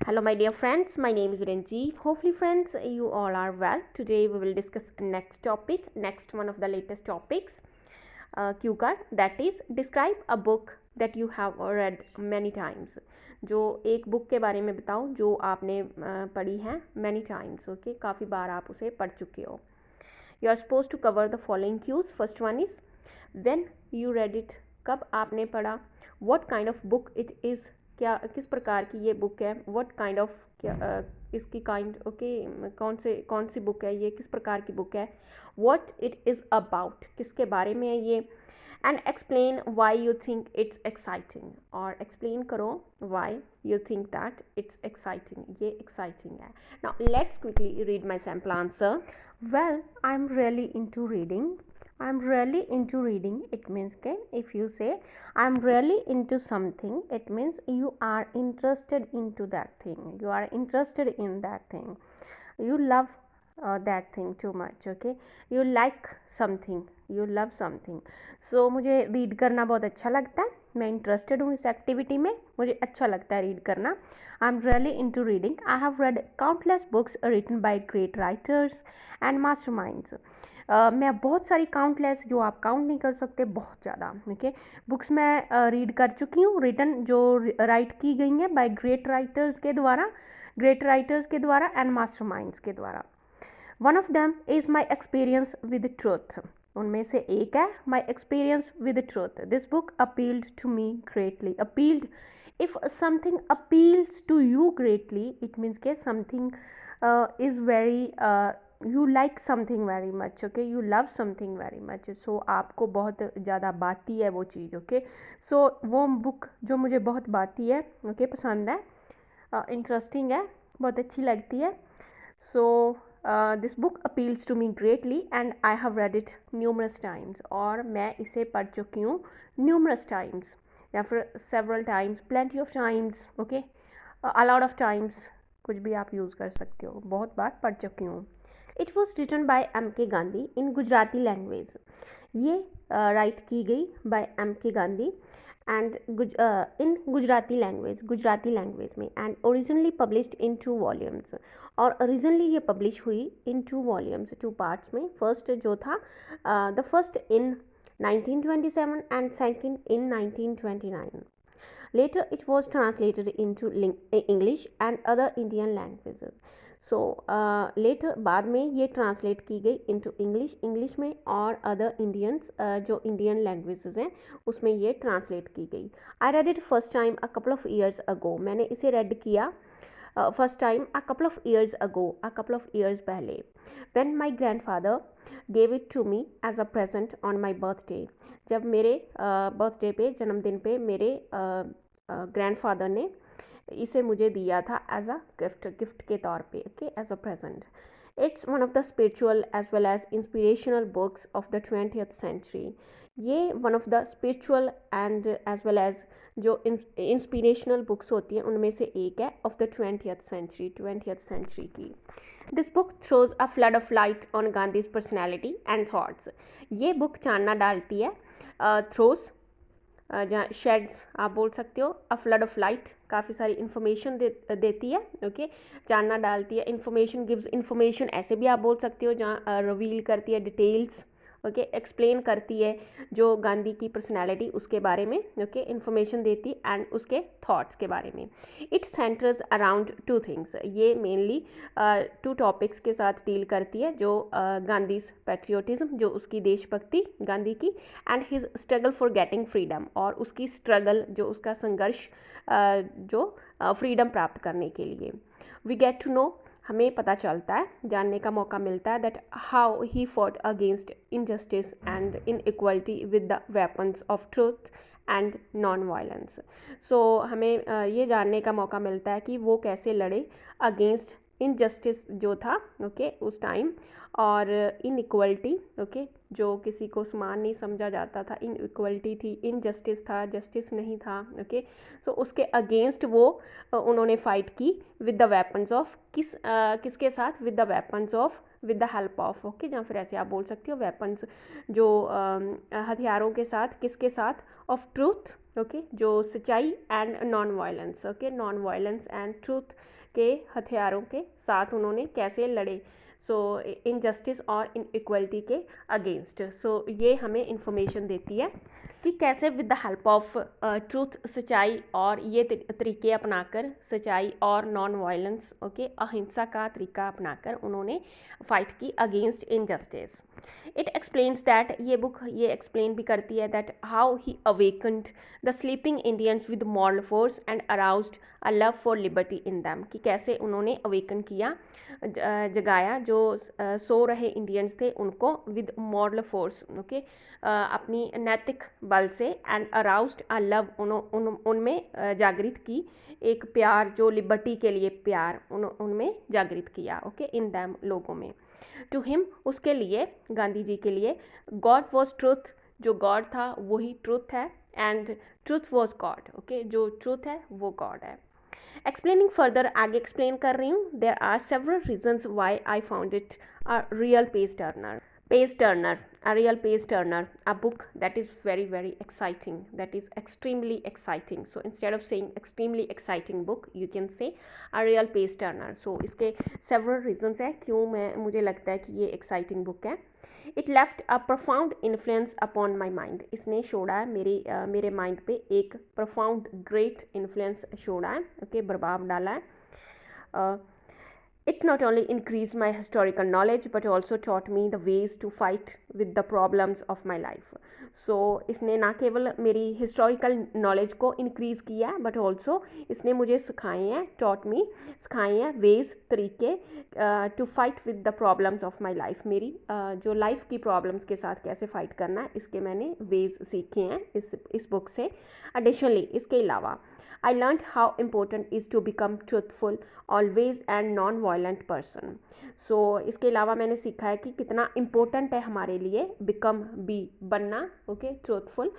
Hello my dear friends, my name is Ranjeet. Hopefully friends you all are well. Today we will discuss next one of the latest topics cue card, that is describe a book that you have read many times. जो एक book के बारे में बताओ जो आपने पढ़ी है many times. ओके काफ़ी बार आप उसे पढ़ चुके हो. You are supposed to cover the following cues. First one is when you read it, कब आपने पढ़ा, what kind of book it is, क्या किस प्रकार की ये बुक है, what kind of क्या इसकी काइंड ओके कौन सी बुक है ये, किस प्रकार की बुक है, what it is about, किसके बारे में है ये, and explain why you think it's exciting, और explain करो why you think that it's exciting, ये exciting है. Now let's quickly read my sample answer. Well, I'm really into reading. I'm really into reading. It means that if you say I'm really into something, it means you are interested into that thing. You are interested in that thing. You love that thing too much. Okay. You like something. You love something. So मुझे read करना बहुत अच्छा लगता है. मैं interested हूँ इस activity में. मुझे अच्छा लगता है read करना. I'm really into reading. I have read countless books written by great writers and masterminds. मैं बहुत सारी काउंटलेस, जो आप काउंट नहीं कर सकते, बहुत ज़्यादा ओके बुक्स मैं रीड कर चुकी हूँ, रिटन जो राइट की गई हैं बाय ग्रेट राइटर्स के द्वारा एंड मास्टरमाइंड्स के द्वारा. One of them is my experience with truth. उनमें से एक है my experience with truth. This book appealed to me greatly. Appealed, if something appeals to you greatly, it means के something is very you like something very much. Okay, you love something very much. So आपको बहुत ज़्यादा बाती है वो चीज़. Okay, सो वो book जो मुझे बहुत बाती है, ओके पसंद है, इंटरेस्टिंग है, बहुत अच्छी लगती है. So this book appeals to me greatly and I have read it numerous times. और मैं इसे पढ़ चुकी हूँ न्यूमरस टाइम्स या फिर several times, plenty of times, okay a lot of times, कुछ भी आप यूज़ कर सकते हो, बहुत बार पढ़ चुकी हूँ. It was written by M K Gandhi in Gujarati language. ये राइट की गई by M K Gandhi and in Gujarati language में, and originally published in 2 volumes. और ओरिजिनली ये पब्लिश हुई इन 2 वॉल्यूम्स, 2 पार्ट्स में. फर्स्ट जो था the first in 1927 and second in 1929. Later it was translated into English and other Indian languages. So later बाद में ये translate की गई into English में, और other Indians जो Indian languages हैं उसमें ये translate की गई. I read it first time a couple of years ago. मैंने इसे read किया first time a couple of years पहले. When my grandfather gave it to me as a present on my birthday. जब मेरे birthday पे, जन्मदिन पे मेरे ग्रैंडफादर ने इसे मुझे दिया था एज अ गिफ्ट के तौर पे, okay as a present. It's one of the spiritual as well as inspirational books of the 20th century. ये one of the spiritual and as well as जो इंस्पिरेशनल बुक्स होती हैं उनमें से एक है ऑफ द 20th सेंचुरी की. This book throws a flood of light on Gandhi's personality and thoughts. ये बुक चानना डालती है, थ्रोज जहाँ शेड्स आप बोल सकते हो, अ फ्लड ऑफ लाइट काफ़ी सारी इन्फॉर्मेशन देती है, ओके जानना डालती है. इन्फॉर्मेशन गिव्स इन्फॉर्मेशन ऐसे भी आप बोल सकते हो, जहाँ रिवील करती है डिटेल्स, ओके एक्सप्लेन करती है जो गांधी की पर्सनैलिटी उसके बारे में, ओके इन्फॉर्मेशन देती एंड उसके थॉट्स के बारे में. It centres around 2 things. ये मेनली 2 टॉपिक्स के साथ डील करती है, जो गांधीज पैट्रियोटिज्म, जो उसकी देशभक्ति गांधी की, and his struggle for getting freedom, और उसकी स्ट्रगल जो उसका संघर्ष जो फ्रीडम प्राप्त करने के लिए. वी गेट टू नो, हमें पता चलता है, जानने का मौका मिलता है that how he fought against injustice and inequality with the weapons of truth and non violence. So हमें ये जानने का मौका मिलता है कि वो कैसे लड़े अगेंस्ट इनजस्टिस जो था, ओके उस टाइम, और इनइक्वालिटी, ओके जो किसी को समान नहीं समझा जाता था, इनइक्वालिटी थी, इनजस्टिस था, जस्टिस नहीं था, ओके सो उसके अगेंस्ट वो उन्होंने फाइट की विद द वेपन्स ऑफ, किसके साथ, with the weapons of, with the help of, okay जहाँ फिर ऐसे आप बोल सकते हो वेपन्स जो हथियारों के साथ, किसके साथ, ऑफ ट्रूथ ओके जो सच्चाई and non violence, okay non violence and truth के हथियारों के साथ उन्होंने कैसे लड़े, सो इनजस्टिस और इनइक्वलिटी के अगेंस्ट। सो ये हमें इंफॉर्मेशन देती है कि कैसे with the help of truth, सच्चाई और ये तरीके अपनाकर, सच्चाई और नॉन वायलेंस, ओके अहिंसा का तरीका अपनाकर उन्होंने फाइट की against injustice. It explains that, ये बुक ये एक्सप्लेन भी करती है that how he awakened the sleeping Indians with moral force and aroused a love for liberty in them, कि कैसे उन्होंने अवेकन किया, जगाया जो सो रहे इंडियंस थे उनको विद मॉरल फोर्स, ओके अपनी नैतिक बल से, एंड अराउज्ड अ लव उनमें जागृत की एक प्यार, जो लिबर्टी के लिए प्यार उनमें जागृत किया, ओके इन दैम लोगों में। टू हिम, उसके लिए, गांधी जी के लिए, गॉड वॉज ट्रूथ, जो गॉड था वही ट्रूथ है, and truth was God, okay जो ट्रूथ है वो गॉड है। एक्सप्लेनिंग फर्दर, आगे एक्सप्लेन कर रही हूँ। There are several reasons why I found it a real page turner. Page Turner, a real page turner, a book that is very very exciting, that is extremely exciting. So instead of saying extremely exciting book, you can say a real page turner. So इसके several reasons है क्यों मुझे लगता है कि ये exciting book है। It left a profound influence upon my mind. इसने छोड़ा है मेरे mind पे एक profound great influence छोड़ा है, okay प्रभाव डाला है। It not only increased my historical knowledge but also taught me the ways to fight with the problems of my life. So इसने ना केवल मेरी historical knowledge को increase किया है but also इसने मुझे सिखाए हैं, taught me, सिखाए हैं ways, तरीके to fight with the problems of my life. मेरी जो life की problems के साथ कैसे fight करना है इसके मैंने ways सीखे हैं इस book से। Additionally, इसके अलावा I learned how important is to become truthful always and non-violent person. So इसके अलावा मैंने सीखा है कि कितना important है हमारे लिए become be बनना, okay truthful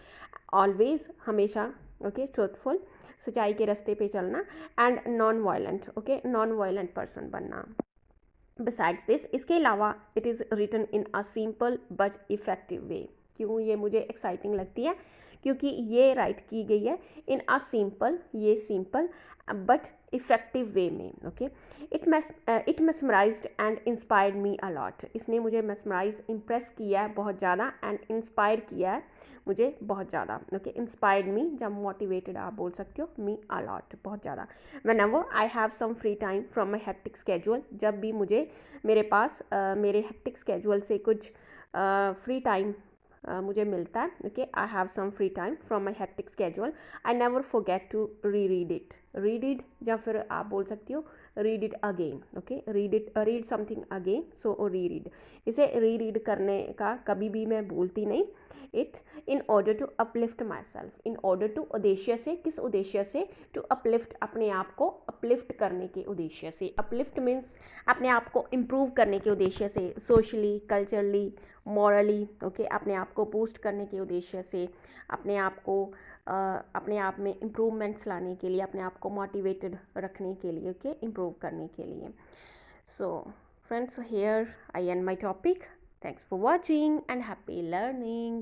always हमेशा, okay truthful सच्चाई के रास्ते पे चलना, and non-violent, okay non-violent person बनना। Besides this, इसके अलावा it is written in a simple but effective way. क्यों ये मुझे एक्साइटिंग लगती है, क्योंकि ये राइट की गई है इन अ सिंपल, ये सिंपल बट इफ़ेक्टिव वे में, okay. It mesmerised and inspired me a lot, इसने मुझे मेस्मराइज इम्प्रेस किया है बहुत ज़्यादा, एंड इंस्पायर किया है मुझे बहुत ज़्यादा, ओके। इंस्पायर्ड मी, जब मोटिवेटेड आप बोल सकते हो, मी अलॉट बहुत ज़्यादा। Whenever I have some free time from my hectic schedule, जब भी मेरे पास मेरे हेक्टिक स्केड्यूल से कुछ फ्री टाइम मुझे मिलता है, okay I have some free time from my hectic schedule, I never forget to read it, या फिर आप बोल सकती हो read it again, okay read something again, so read, इसे रीड करने का कभी भी मैं भूलती नहीं। It in order to uplift myself, in order to, उद्देश्य से, किस उद्देश्य से, टू अपलिफ्ट, अपने आप को अपलिफ्ट करने के उद्देश्य से, अपलिफ्ट मीन्स अपने आप को इम्प्रूव करने के उद्देश्य से, सोशली, कल्चरली, मॉरली, ओके अपने आप को बूस्ट करने के उद्देश्य से, अपने आप को अपने आप में इम्प्रूवमेंट्स लाने के लिए, अपने आप को मोटिवेटेड रखने के लिए, ओके इम्प्रूव करने के लिए। So friends, here I and my topic. Thanks for watching and happy learning.